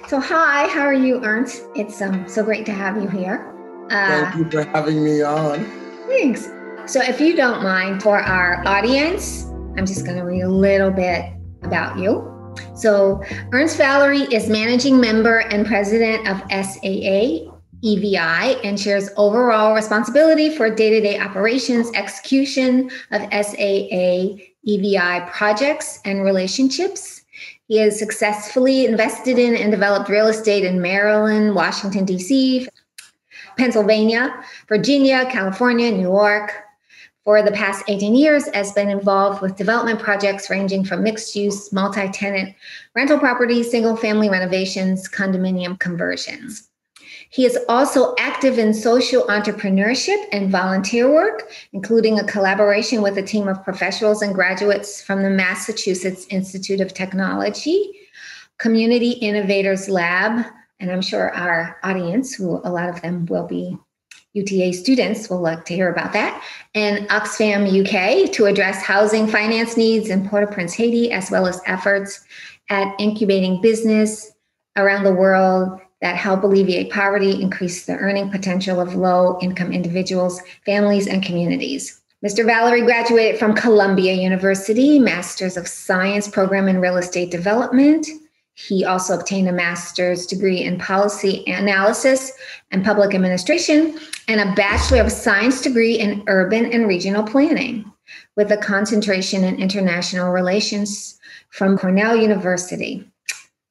So hi, how are you, Ernst? It's so great to have you here. Thank you for having me on. Thanks. So if you don't mind, for our audience, I'm just going to read a little bit about you. So Ernst Valery is managing member and president of SAA EVI and shares overall responsibility for day-to-day operations, execution of SAA EVI projects and relationships. He has successfully invested in and developed real estate in Maryland, Washington, D.C., Pennsylvania, Virginia, California, New York. For the past 18 years, has been involved with development projects ranging from mixed-use, multi-tenant rental properties, single-family renovations, condominium conversions. He is also active in social entrepreneurship and volunteer work, including a collaboration with a team of professionals and graduates from the Massachusetts Institute of Technology, Community Innovators Lab, and I'm sure our audience, who a lot of them will be UTA students, will like to hear about that, and Oxfam UK to address housing finance needs in Port-au-Prince, Haiti, as well as efforts at incubating business around the world that help alleviate poverty, increase the earning potential of low-income individuals, families, and communities. Mr. Valery graduated from Columbia University, Master's of Science program in Real Estate Development. He also obtained a master's degree in Policy Analysis and Public Administration and a Bachelor of Science degree in Urban and Regional Planning with a concentration in International Relations from Cornell University.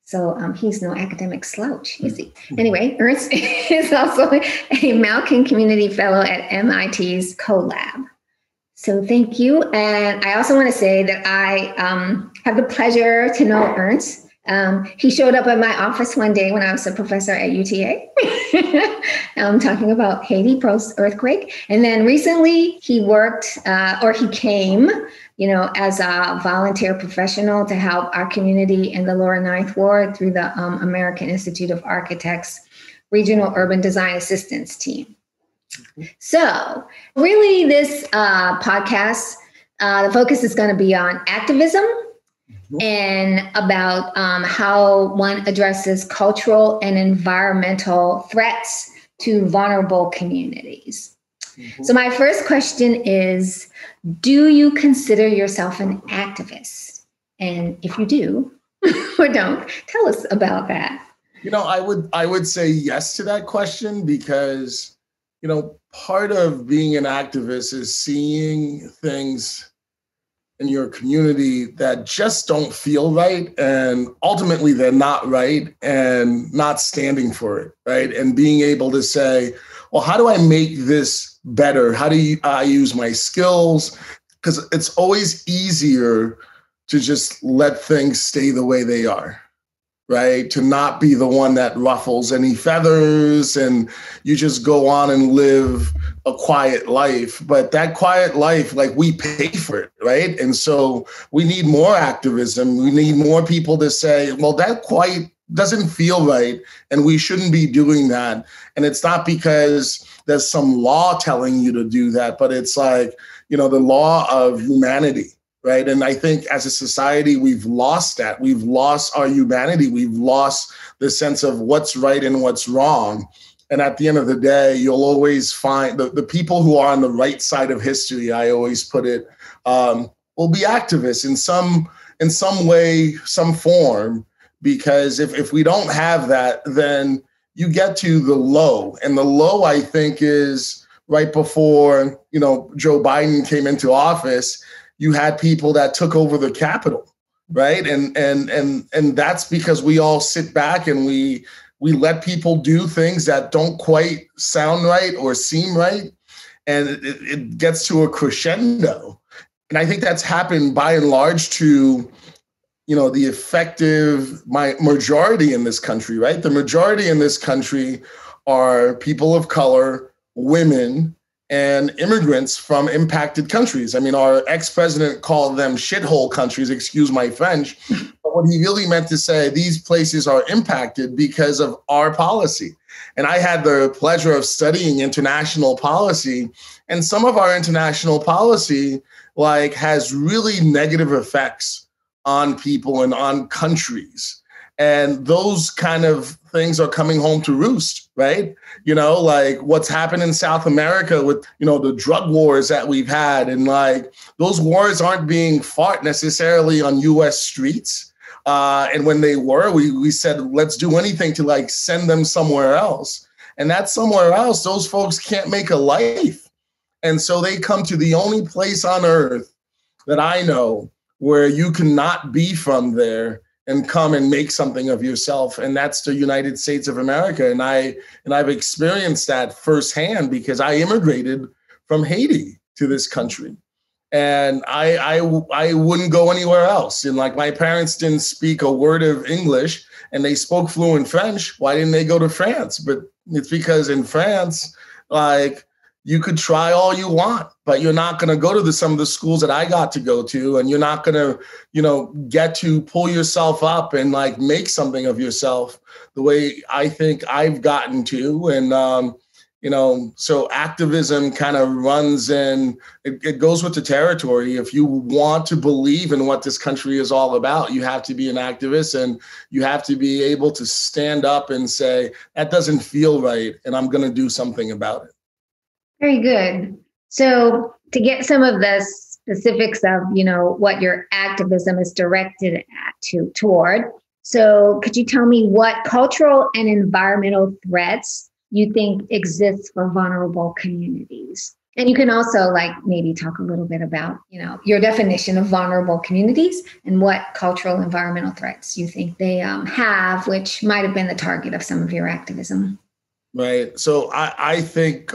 So he's no academic slouch, is he? Anyway, Ernst is also a Malkin Community Fellow at MIT's CoLab. So thank you. And I also want to say that I have the pleasure to know Ernst. He showed up at my office one day when I was a professor at UTA, talking about Haiti post-earthquake. And then recently he worked, or he came, as a volunteer professional to help our community in the Lower Ninth Ward through the American Institute of Architects Regional Urban Design Assistance Team. So really this podcast, the focus is going to be on activism and about how one addresses cultural and environmental threats to vulnerable communities. So my first question is, do you consider yourself an activist? And if you do or don't, tell us about that. I would say yes to that question because, part of being an activist is seeing things in your community that just don't feel right. And ultimately they're not right and not standing for it, right? And being able to say, well, how do I make this better? How do I use my skills? Because it's always easier to just let things stay the way they are, right? To not be the one that ruffles any feathers and you just go on and live a quiet life. But that quiet life, we pay for it, right? And so we need more activism. We need more people to say, well, that quiet doesn't feel right, and we shouldn't be doing that. And it's not because there's some law telling you to do that, but it's the law of humanity, right? And I think as a society, we've lost that. We've lost our humanity. We've lost the sense of what's right and what's wrong. And at the end of the day, you'll always find the people who are on the right side of history, I always put it, will be activists in some way, some form. Because if we don't have that, then you get to the low. And the low, I think, is right before, Joe Biden came into office, you had people that took over the Capitol, right? And that's because we all sit back and we let people do things that don't quite sound right or seem right. And it gets to a crescendo. And I think that's happened by and large to the effective majority in this country, right? The majority in this country are people of color, women, and immigrants from impacted countries. I mean, our ex-president called them shithole countries, excuse my French. But what he really meant to say, these places are impacted because of our policy. And I had the pleasure of studying international policy, and some of our international policy has really negative effects on people and on countries. And those kind of things are coming home to roost, right? Like what's happened in South America with, the drug wars that we've had. And like those wars aren't being fought necessarily on US streets. And when they were, we said, let's do anything to like send them somewhere else. And that somewhere else, those folks can't make a life. And so they come to the only place on earth that I know where you cannot be from there and come and make something of yourself. And that's the United States of America. And I've experienced that firsthand because I immigrated from Haiti to this country. And I wouldn't go anywhere else. And like my parents didn't speak a word of English and they spoke fluent French. Why didn't they go to France? But it's because in France, like you could try all you want, but you're not going to go to some of the schools that I got to go to. And you're not going to, get to pull yourself up and like make something of yourself the way I think I've gotten to. And, so activism kind of runs in, it goes with the territory. If you want to believe in what this country is all about, you have to be an activist and you have to be able to stand up and say, that doesn't feel right. And I'm going to do something about it. Very good. So to get some of the specifics of, what your activism is directed toward. So could you tell me what cultural and environmental threats you think exists for vulnerable communities? And you can also maybe talk a little bit about, your definition of vulnerable communities and what cultural environmental threats you think they have, which might have been the target of some of your activism. Right. So I think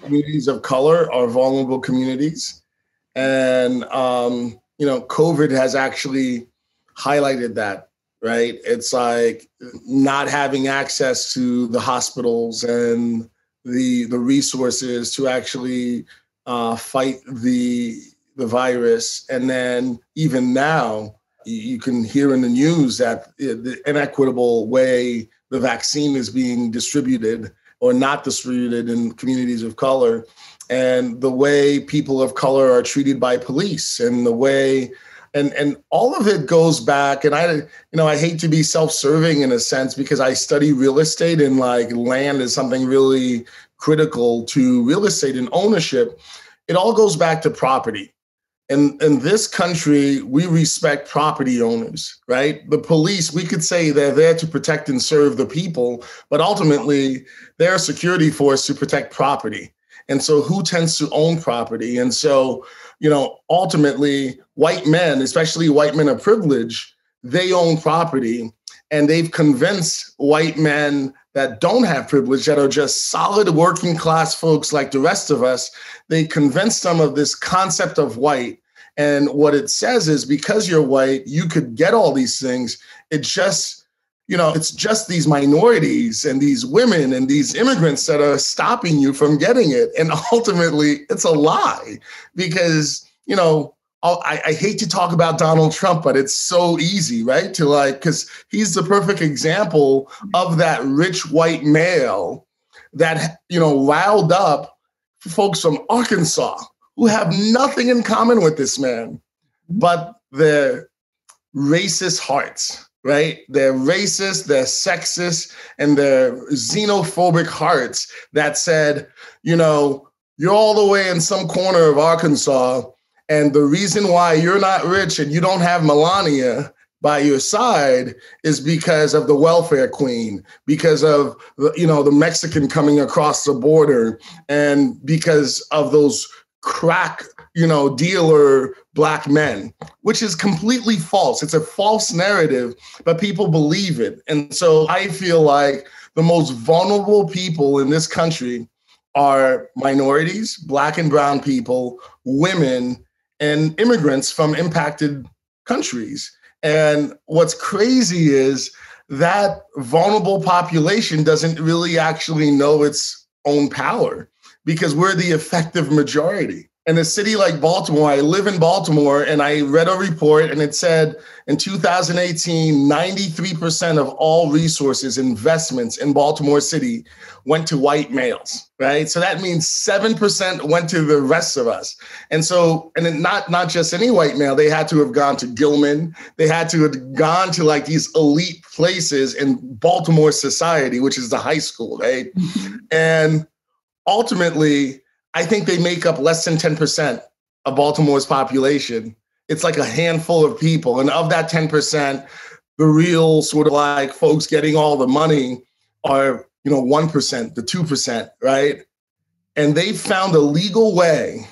communities of color are vulnerable communities. And, COVID has actually highlighted that. Right. It's like not having access to the hospitals and the resources to actually fight the virus. And then even now, you can hear in the news that the inequitable way the vaccine is being distributed or not distributed in communities of color, and the way people of color are treated by police, and the way and all of it goes back. And I hate to be self-serving in a sense because I study real estate, and like land is something really critical to real estate and ownership. It all goes back to property. And in this country, we respect property owners, right? The police, we could say they're there to protect and serve the people, but ultimately they're a security force to protect property. And so who tends to own property? And so, ultimately white men, especially white men of privilege, they own property, and they've convinced white men that don't have privilege, that are just solid working class folks like the rest of us, they convinced them of this concept of white. And what it says is because you're white, you could get all these things. It's just these minorities and these women and these immigrants that are stopping you from getting it. And ultimately, it's a lie because, I hate to talk about Donald Trump, but it's so easy, right? Because he's the perfect example of that rich white male that, riled up folks from Arkansas who have nothing in common with this man, but their racist hearts, right? They're racist, they're sexist, and they're xenophobic hearts that said, you're all the way in some corner of Arkansas, and the reason why you're not rich and you don't have Melania by your side is because of the welfare queen, because of the Mexican coming across the border, and because of those crack, dealer Black men, which is completely false. It's a false narrative, but people believe it. And so I feel like the most vulnerable people in this country are minorities, Black and brown people, women, and immigrants from impacted countries. And what's crazy is that vulnerable population doesn't really actually know its own power because we're the effective majority. in a city like Baltimore, I live in Baltimore, and I read a report and it said in 2018, 93% of all resources, investments in Baltimore City went to white males, right? So that means 7% went to the rest of us. And so, and then not just any white male, they had to have gone to Gilman. They had to have gone to like these elite places in Baltimore society, which is the high school, right? And ultimately, I think they make up less than 10% of Baltimore's population. It's like a handful of people. And of that 10%, the real sort of like folks getting all the money are, 1%, the 2%, right? And they found a legal way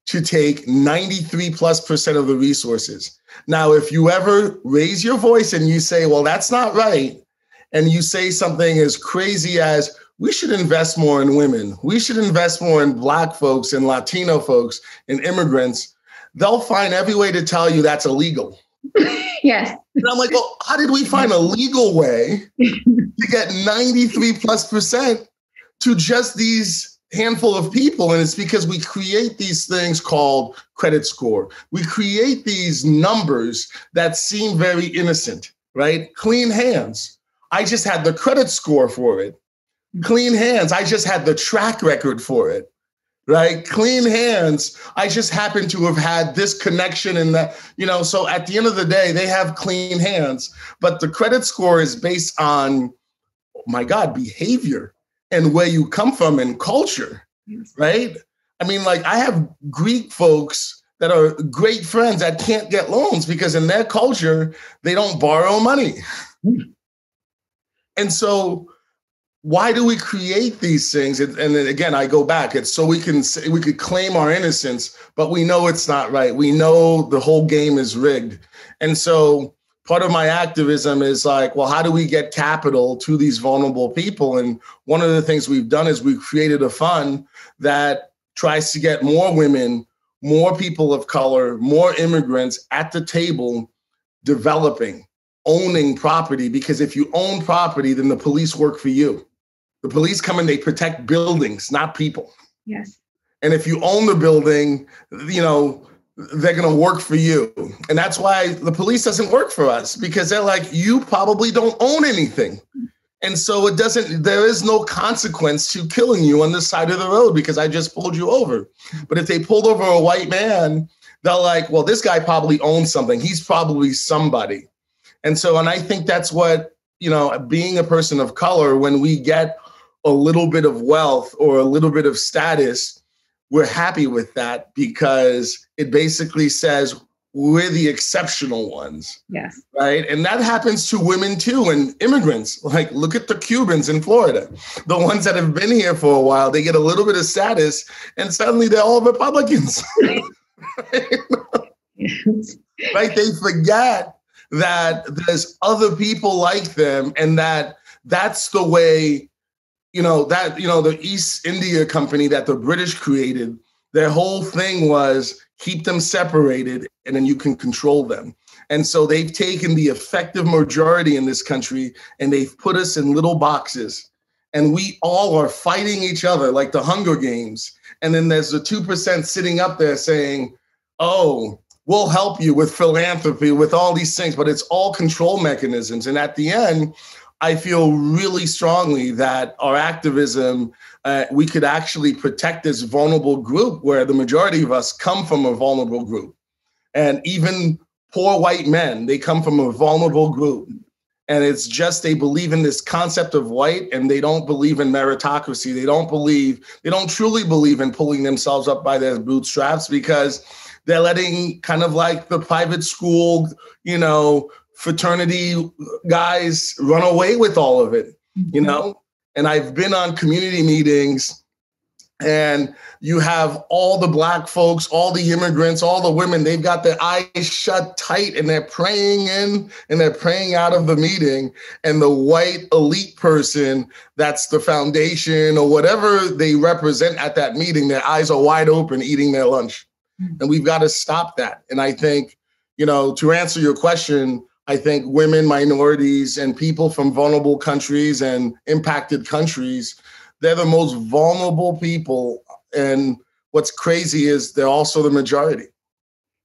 to take 93+% of the resources. Now, if you ever raise your voice and you say, well, that's not right, and you say something as crazy as, we should invest more in women, we should invest more in Black folks and Latino folks and immigrants, they'll find every way to tell you that's illegal. Yes. And I'm like, well, how did we find a legal way to get 93+% to just these handful of people? And it's because we create these things called credit score. We create these numbers that seem very innocent, right? Clean hands. I just had the credit score for it. Clean hands. I just had the track record for it, right? Clean hands. I just happen to have had this connection and that, so at the end of the day, they have clean hands, but the credit score is based on, oh my God, behavior and where you come from and culture, right? I mean, like I have Greek folks that are great friends that can't get loans because in their culture, they don't borrow money. And so why do we create these things? And then again, I go back. It's so we could claim our innocence, but we know it's not right. We know the whole game is rigged. And so part of my activism is like, well, how do we get capital to these vulnerable people? And one of the things we've done is we've created a fund that tries to get more women, more people of color, more immigrants at the table developing, owning property. Because if you own property, then the police work for you. The police come in, they protect buildings, not people. Yes. And if you own the building, they're going to work for you. And that's why the police doesn't work for us, because they're like, you probably don't own anything. And so there is no consequence to killing you on the side of the road because I just pulled you over. But if they pulled over a white man, they're like, well, this guy probably owns something. He's probably somebody. And I think that's what, being a person of color, when we get a little bit of wealth or a little bit of status, we're happy with that because it basically says we're the exceptional ones. Yes. Right. And that happens to women too, and immigrants. Like, look at the Cubans in Florida, the ones that have been here for a while, they get a little bit of status and suddenly they're all Republicans. Right. They forget that there's other people like them and that's the way, the East India Company that the British created, their whole thing was keep them separated and then you can control them. And so they've taken the effective majority in this country and they've put us in little boxes and we all are fighting each other like the Hunger Games. And then there's the 2% sitting up there saying, oh, we'll help you with philanthropy, with all these things, but it's all control mechanisms. And at the end, I feel really strongly that our activism, we could actually protect this vulnerable group where the majority of us come from a vulnerable group. And even poor white men, they come from a vulnerable group. And it's just they believe in this concept of white and they don't believe in meritocracy. They don't truly believe in pulling themselves up by their bootstraps because they're letting kind of like the private school, fraternity guys run away with all of it, And I've been on community meetings and you have all the Black folks, all the immigrants, all the women, they've got their eyes shut tight and they're praying in and they're praying out of the meeting. And the white elite person, that's the foundation or whatever they represent at that meeting, their eyes are wide open eating their lunch. And we've got to stop that. And I think, to answer your question, I think women, minorities, and people from vulnerable countries and impacted countries, they're the most vulnerable people. And what's crazy is they're also the majority.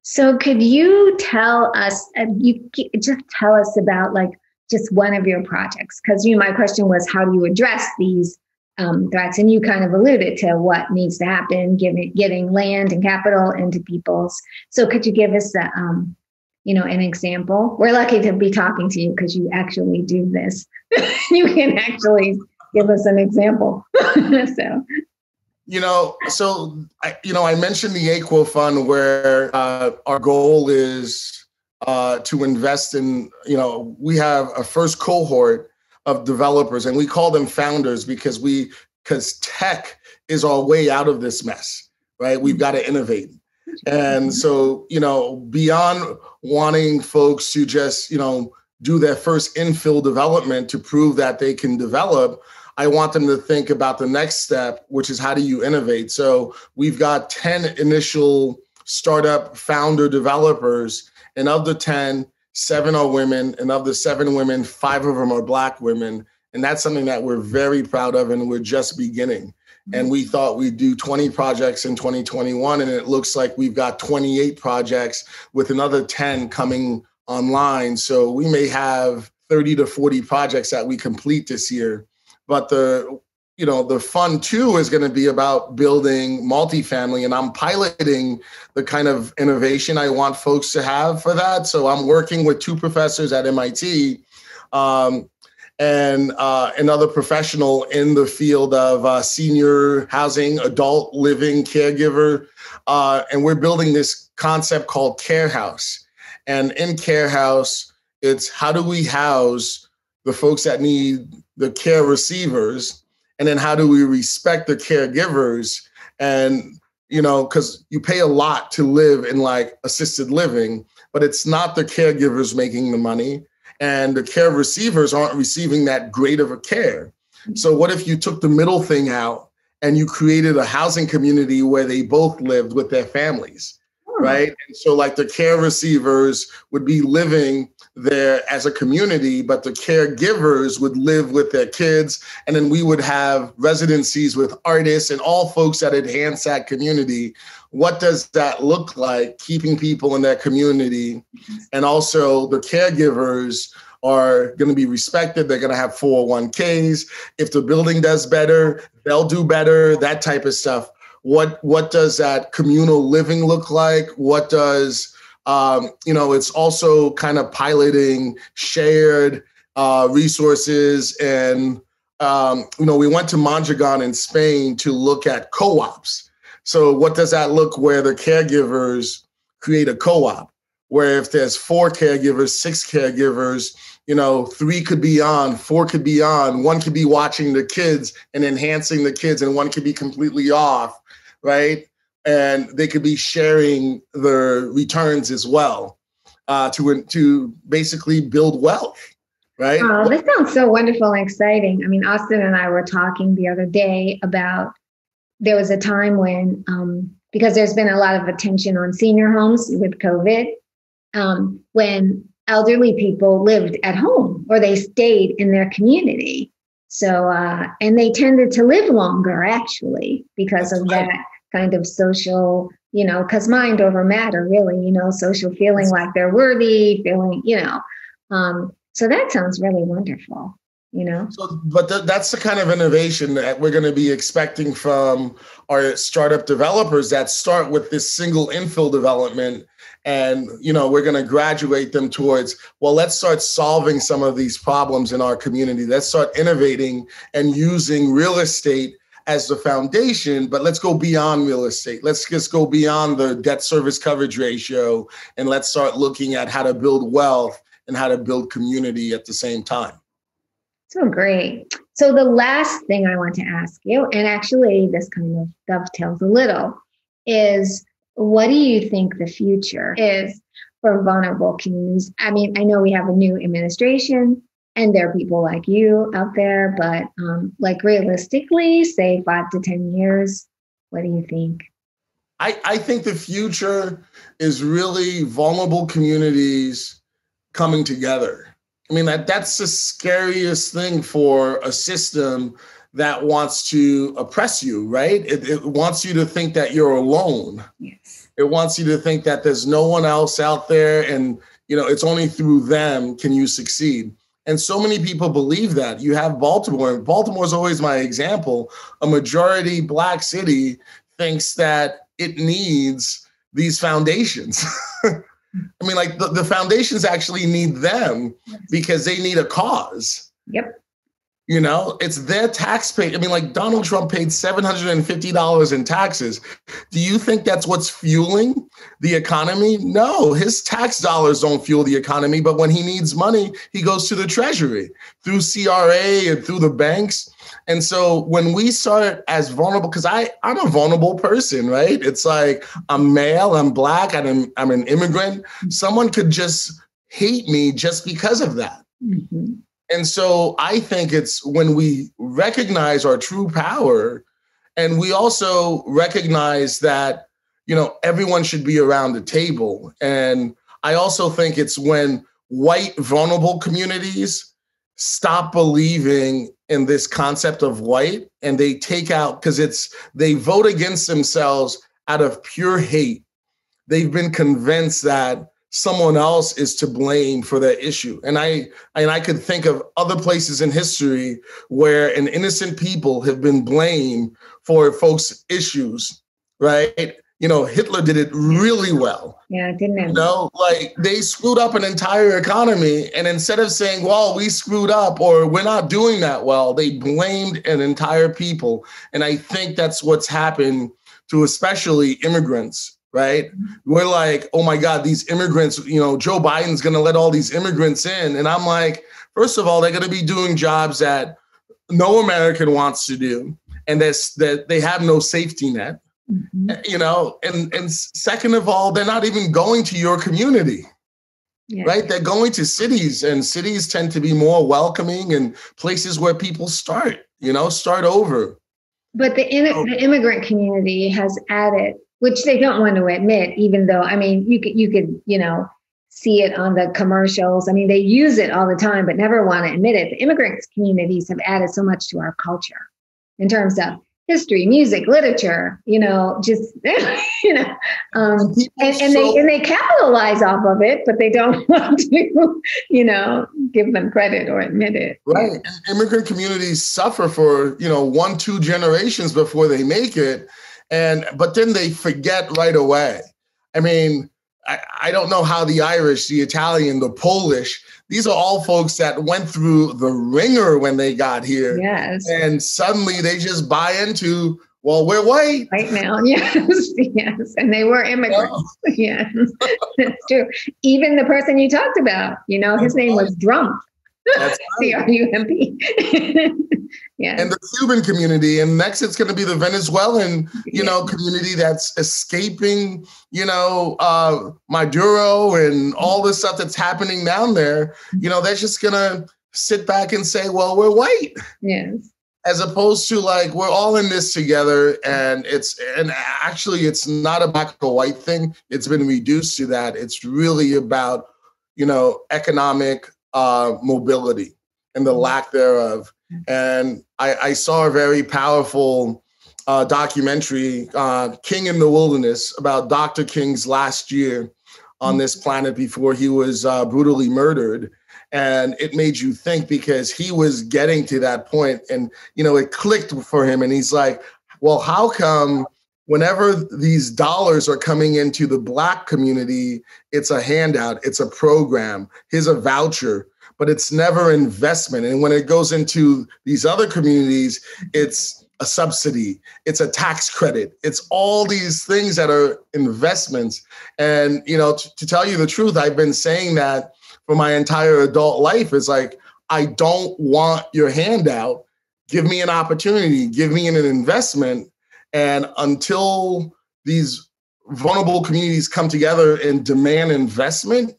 So could you tell us, just tell us about like just one of your projects? Because my question was, how do you address these threats? And you kind of alluded to what needs to happen, getting land and capital into people's. So could you give us an example? We're lucky to be talking to you because you actually do this. You can actually give us an example. I mentioned the AQUA Fund, where our goal is to invest in, we have a first cohort of developers, and we call them founders because tech is our way out of this mess, right? We've got to innovate. And so, beyond wanting folks to just, do their first infill development to prove that they can develop, I want them to think about the next step, which is how do you innovate? So we've got 10 initial startup founder developers, and of the 10, 7 are women, and of the 7 women, 5 of them are Black women. And that's something that we're very proud of, and we're just beginning. And we thought we'd do 20 projects in 2021, and it looks like we've got 28 projects with another 10 coming online. So we may have 30 to 40 projects that we complete this year. But the fund too is going to be about building multifamily, and I'm piloting the kind of innovation I want folks to have for that. So I'm working with 2 professors at MIT and another professional in the field of senior housing, adult living, caregiver, and we're building this concept called Care House. And in Care House, it's how do we house the folks that need the care receivers, and then how do we respect the caregivers? And, because you pay a lot to live in like assisted living, but it's not the caregivers making the money, and the care receivers aren't receiving that great of a care. So what if you took the middle thing out and you created a housing community where they both lived with their families, right? And so like the care receivers would be living there as a community, but the caregivers would live with their kids. And then we would have residencies with artists and all folks that enhance that community. What does that look like, keeping people in that community? And also the caregivers are going to be respected. They're going to have 401ks. If the building does better, they'll do better, that type of stuff. What does that communal living look like? What does it's also kind of piloting shared resources. And, we went to Mondragon in Spain to look at co-ops. So what does that look where the caregivers create a co-op, where if there's 4 caregivers, 6 caregivers, 3 could be on, 4 could be on, 1 could be watching the kids and enhancing the kids, and 1 could be completely off, right? And they could be sharing the returns as well to basically build wealth, right? Oh, this sounds so wonderful and exciting. I mean, Austin and I were talking the other day about there was a time when, because there's been a lot of attention on senior homes with COVID, when elderly people lived at home or they stayed in their community. So, and they tended to live longer actually because of that kind of social, because mind over matter, really, social feeling like they're worthy, feeling, so that sounds really wonderful, So, but that's the kind of innovation that we're going to be expecting from our startup developers that start with this single infill development. And, we're going to graduate them towards, well, let's start solving some of these problems in our community. Let's start innovating and using real estate as the foundation, but let's go beyond real estate. Let's just go beyond the debt service coverage ratio, and let's start looking at how to build wealth and how to build community at the same time. So great. So the last thing I want to ask you, and actually this kind of dovetails a little, is what do you think the future is for vulnerable communities? I mean, I know we have a new administration, and there are people like you out there, but like realistically, say 5 to 10 years, what do you think? I think the future is really vulnerable communities coming together. I mean, that's the scariest thing for a system that wants to oppress you, right? It wants you to think that you're alone. Yes. It wants you to think that there's no one else out there, and it's only through them can you succeed. And so many people believe that. You have Baltimore, and Baltimore is always my example. A majority Black city thinks that it needs these foundations. I mean, like the foundations actually need them because they need a cause. Yep. It's their taxpayer. I mean, like Donald Trump paid $750 in taxes. Do you think that's what's fueling the economy? No, his tax dollars don't fuel the economy. But when he needs money, he goes to the Treasury through CRA and through the banks. And so when we start as vulnerable, because I'm a vulnerable person, right? It's like I'm male, I'm Black, I'm an immigrant. Someone could just hate me just because of that. Mm-hmm. And so I think it's when we recognize our true power, and we also recognize that, everyone should be around the table. And I also think it's when white vulnerable communities stop believing in this concept of white, and they take out, because they vote against themselves out of pure hate. They've been convinced that someone else is to blame for their issue. And I could think of other places in history where an innocent people have been blamed for folks' issues, right? Hitler did it really well. Yeah, it didn't. Like they screwed up an entire economy, and instead of saying, well, we screwed up or we're not doing that well, they blamed an entire people. And I think that's what's happened to especially immigrants. Right? We're like, oh my God, these immigrants, Joe Biden's going to let all these immigrants in. And I'm like, first of all, they're going to be doing jobs that no American wants to do. And that they have no safety net, and second of all, they're not even going to your community, right? They're going to cities, and cities tend to be more welcoming and places where people start over. But the immigrant community has added, which they don't want to admit, even though, I mean, you could, see it on the commercials. I mean, they use it all the time, but never want to admit it. The immigrant communities have added so much to our culture in terms of history, music, literature, and they capitalize off of it, but they don't want to, give them credit or admit it. Right. And immigrant communities suffer for, 1-2 generations before they make it. But then they forget right away. I mean, I don't know how the Irish, the Italian, the Polish, these are all folks that went through the ringer when they got here. Yes. And suddenly they just buy into, well, we're white. Right now, yes, yes. And they were immigrants. Oh. Yes, that's true. Even the person you talked about, his name was Trump. That's right. Trump. Yeah. And the Cuban community, and next it's going to be the Venezuelan, community that's escaping, Maduro and all this stuff that's happening down there. They're just going to sit back and say, well, we're white. Yes. As opposed to like, we're all in this together. And actually it's not a black or white thing. It's been reduced to that. It's really about, economic mobility and the lack thereof. And I saw a very powerful documentary, King in the Wilderness, about Dr. King's last year on this planet before he was brutally murdered. And it made you think, because he was getting to that point and, it clicked for him. And he's like, well, how come whenever these dollars are coming into the Black community, it's a handout, it's a program, here's a voucher, but it's never investment. And when it goes into these other communities, it's a subsidy, it's a tax credit, it's all these things that are investments. And, to tell you the truth, I've been saying that for my entire adult life. It's like, I don't want your handout. Give me an opportunity, give me an investment. And until these vulnerable communities come together and demand investment,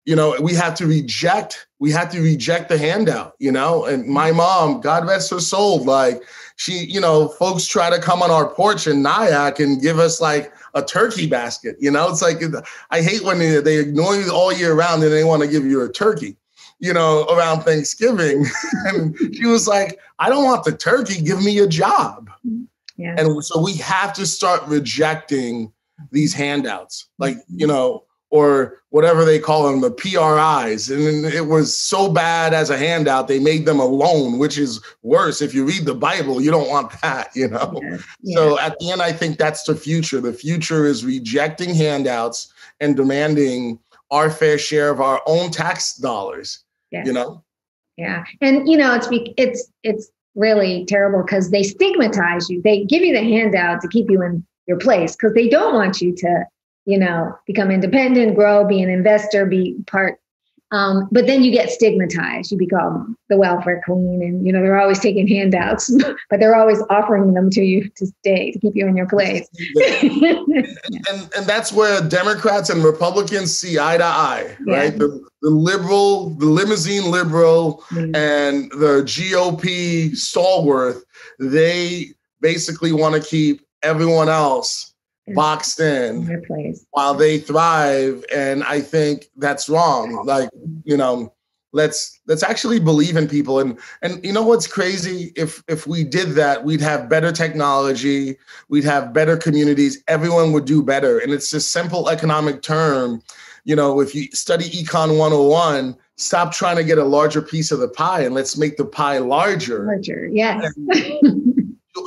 we have to reject the handout, and my mom, God rest her soul, like she, folks try to come on our porch in Nyack and give us like a turkey basket, it's like, I hate when they ignore you all year round and they want to give you a turkey. around Thanksgiving. And she was like, I don't want the turkey, give me a job. Yeah. And so we have to start rejecting these handouts, like, or whatever they call them, the PRIs. And it was so bad as a handout, they made them a loan, which is worse. If you read the Bible, you don't want that, Yeah. So at the end, I think that's the future. The future is rejecting handouts and demanding our fair share of our own tax dollars, Yeah. Yeah. And, it's really terrible because they stigmatize you. They give you the handout to keep you in your place because they don't want you to, become independent, grow, be an investor, be part. But then you get stigmatized. You become the welfare queen, and they're always taking handouts, but they're always offering them to you to stay, to keep you in your place. And that's where Democrats and Republicans see eye to eye, right? The limousine liberal, and the GOP stalwart, they basically want to keep everyone else boxed in their place while they thrive. And I think that's wrong. Like, let's actually believe in people. And what's crazy? If we did that, we'd have better technology, we'd have better communities, everyone would do better. And it's a simple economic term. If you study Econ 101, stop trying to get a larger piece of the pie and let's make the pie larger. Larger, yes.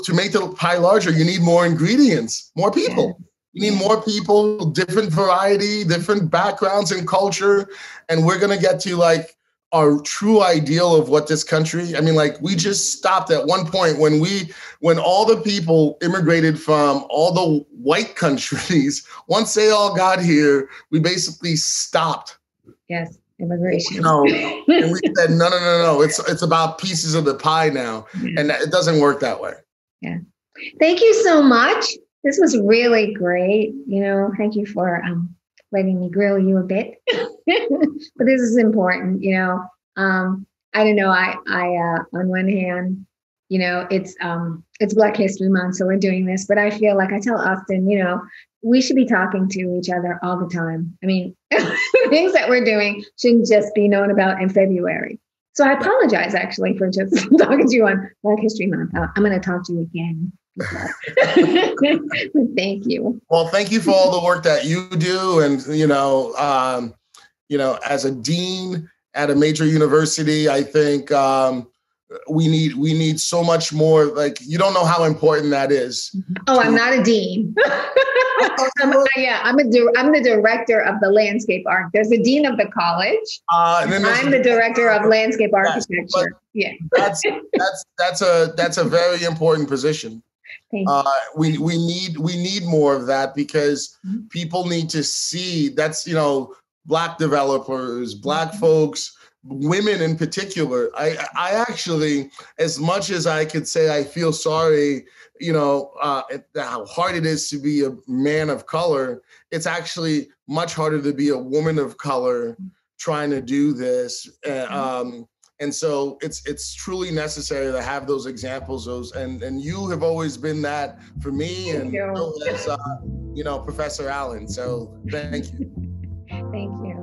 To make the pie larger, you need more ingredients, more people. You need more people, different variety, different backgrounds and culture. And we're going to get to like our true ideal of what this country, we just stopped at one point when all the people immigrated from all the white countries, once they all got here, we basically stopped. Yes. Immigration. And we said, no. It's about pieces of the pie now. Yeah. And it doesn't work that way. Yeah. Thank you so much. This was really great. Thank you for letting me grill you a bit. But this is important. I don't know. I on one hand, it's Black History Month, so we're doing this. But I feel like I tell Austin, we should be talking to each other all the time. Things that we're doing shouldn't just be known about in February. So I apologize, actually, for just talking to you on Black History Month. I'm going to talk to you again. Thank you. Well, thank you for all the work that you do. And, as a dean at a major university, I think we need so much more. Like, you don't know how important that is. Oh, I'm not a dean. I'm the director of the landscape art. There's a dean of the college. I'm the director of landscape architecture. Yeah, that's a very important position. We need more of that because people need to see. That's Black developers, Black folks, women in particular. I actually, as much as I could say I feel sorry, how hard it is to be a man of color, it's actually much harder to be a woman of color trying to do this. And so it's truly necessary to have those examples. And you have always been that for me, and so has Professor Allen. So thank you. Thank you.